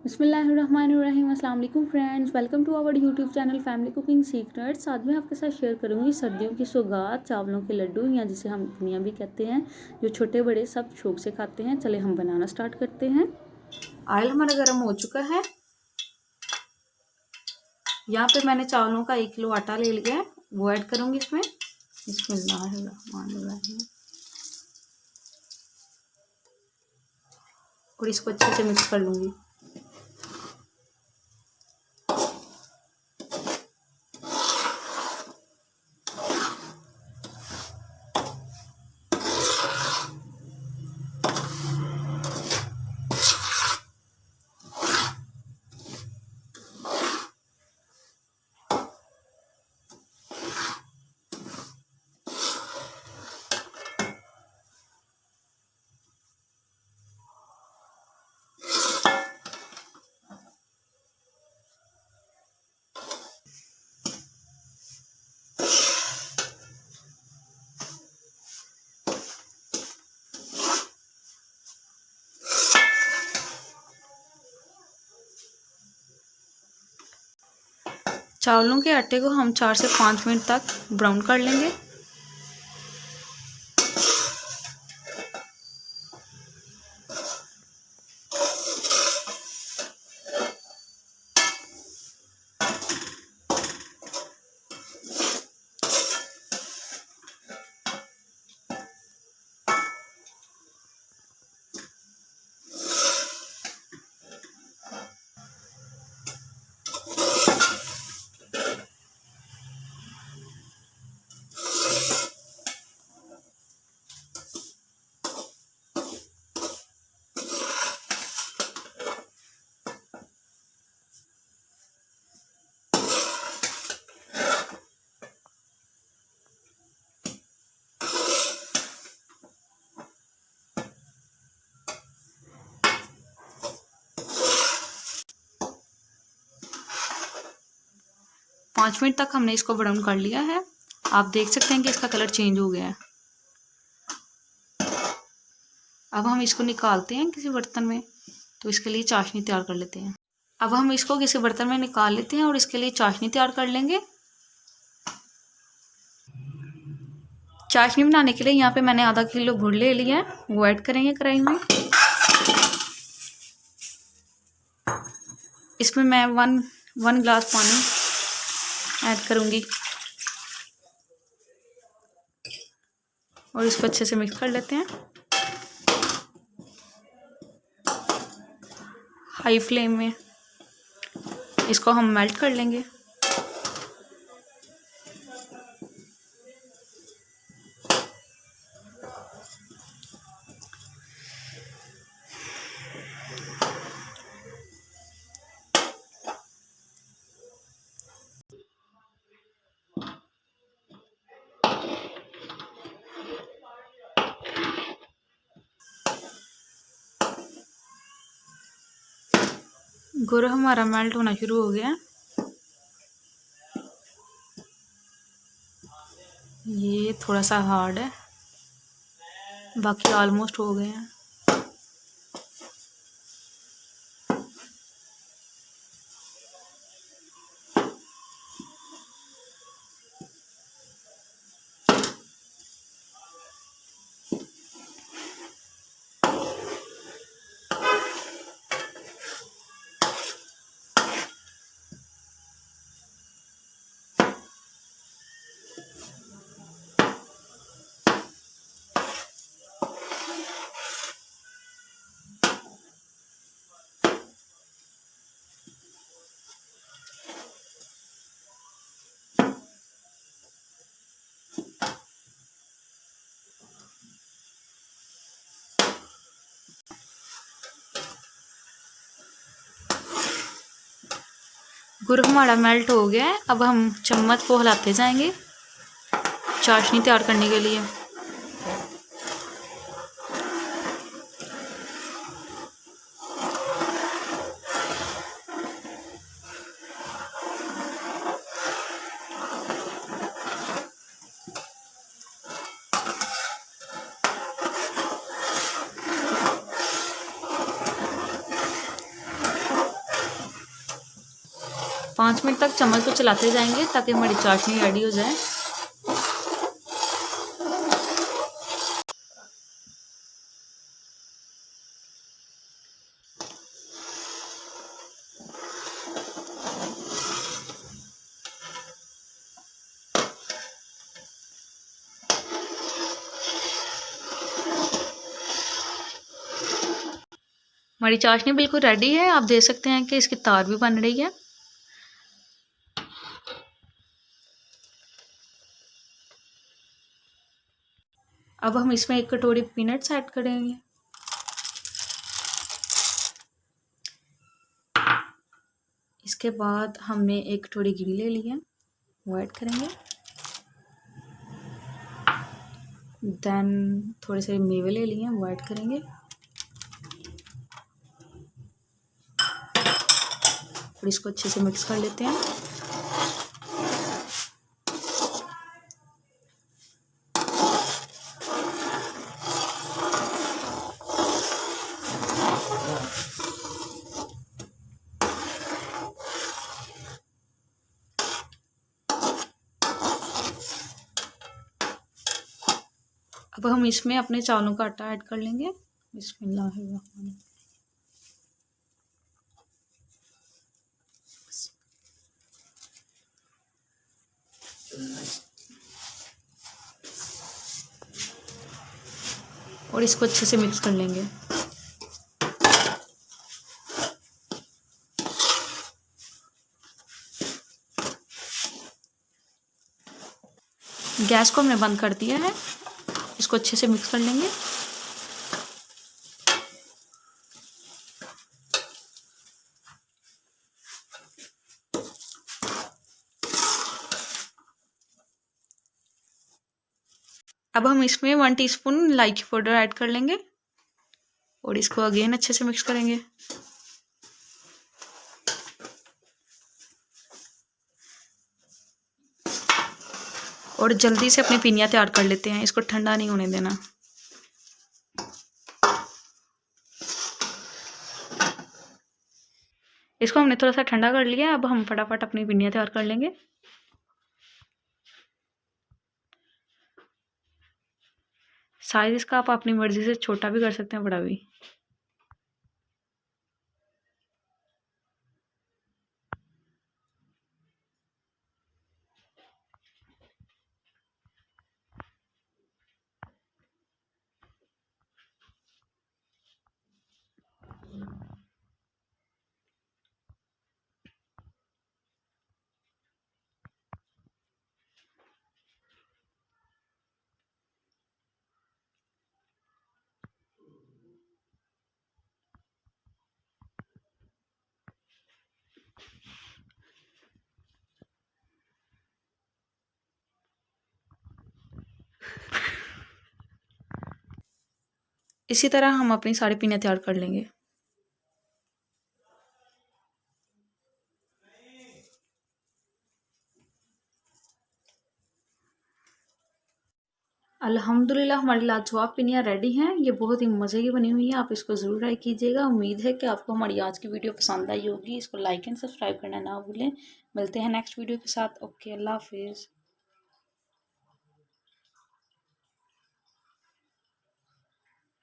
बिस्मिल्लाहिर्रहमानिर्रहीम। अस्सलाम वालेकुम friends, welcome to our YouTube channel family cooking secrets. आज मैं आपके साथ शेयर करूंगी सर्दियों की सौगात चावलों के लड्डू, या जिसे हम पिनिया भी कहते हैं, जो छोटे बड़े सब शौक से खाते हैं। चले हम बनाना स्टार्ट करते हैं। ऑयल हमारा गर्म हो चुका है। यहाँ पे मैंने चावलों का 1 किलो आटा ले लिया है, वो ऐड करूँगी इसमें। बिस्मिल्लाहिर्रहमानिर्रहीम। और इसको अच्छे से मिक्स कर लूँगी। चावलों के आटे को हम 4 से 5 मिनट तक ब्राउन कर लेंगे। पाँच मिनट तक हमने इसको ब्राउन कर लिया है। आप देख सकते हैं कि इसका कलर चेंज हो गया है। अब हम इसको निकालते हैं किसी बर्तन में, तो इसके लिए चाशनी तैयार कर लेते हैं। अब हम इसको किसी बर्तन में निकाल लेते हैं और इसके लिए चाशनी तैयार कर लेंगे। चाशनी बनाने के लिए यहाँ पे मैंने आधा किलो गुड़ ले लिया है, वो ऐड करेंगे कढ़ाई में। इसमें मैं वन ग्लास पानी ऐड करूँगी और इसको अच्छे से मिक्स कर लेते हैं। हाई फ्लेम में इसको हम मेल्ट कर लेंगे। गुड़ हमारा मेल्ट होना शुरू हो गया। ये थोड़ा सा हार्ड है, बाकी ऑलमोस्ट हो गए हैं। गुड़ हमारा मेल्ट हो गया है। अब हम चम्मच को हिलाते जाएंगे चाशनी तैयार करने के लिए। 5 मिनट तक चम्मच को चलाते जाएंगे ताकि हमारी चाशनी रेडी हो जाए। हमारी चाशनी बिल्कुल रेडी है। आप देख सकते हैं कि इसकी तार भी बन रही है। अब हम इसमें 1 कटोरी पीनट्स ऐड करेंगे। इसके बाद हमने 1 कटोरी घी ले ली है, वो ऐड करेंगे। देन थोड़े से मेवे ले लिए हैं, वो ऐड करेंगे। और इसको अच्छे से मिक्स कर लेते हैं। अब हम इसमें अपने चावलों का आटा ऐड कर लेंगे। बिस्मिल्लाहिर्रहमानिर्रहीम। और इसको अच्छे से मिक्स कर लेंगे। गैस को हमने बंद कर दिया है। इसको अच्छे से मिक्स कर लेंगे। अब हम इसमें 1 टीस्पून इलायची पाउडर ऐड कर लेंगे और इसको अगेन अच्छे से मिक्स करेंगे। और जल्दी से अपनी पिनिया तैयार कर लेते हैं, इसको ठंडा नहीं होने देना। इसको हमने थोड़ा सा ठंडा कर लिया। अब हम फटाफट अपनी पिनिया तैयार कर लेंगे। साइज इसका आप अपनी मर्जी से छोटा भी कर सकते हैं, बड़ा भी। इसी तरह हम अपनी सारी पिनिया तैयार कर लेंगे। अल्हम्दुलिल्लाह हमारी लाजवाब पिनिया रेडी हैं। ये बहुत ही मज़े की बनी हुई है। आप इसको ज़रूर ट्राई कीजिएगा। उम्मीद है कि आपको हमारी आज की वीडियो पसंद आई होगी। इसको लाइक एंड सब्सक्राइब करना ना भूलें। मिलते हैं नेक्स्ट वीडियो के साथ। ओके, अल्लाह हाफिज़।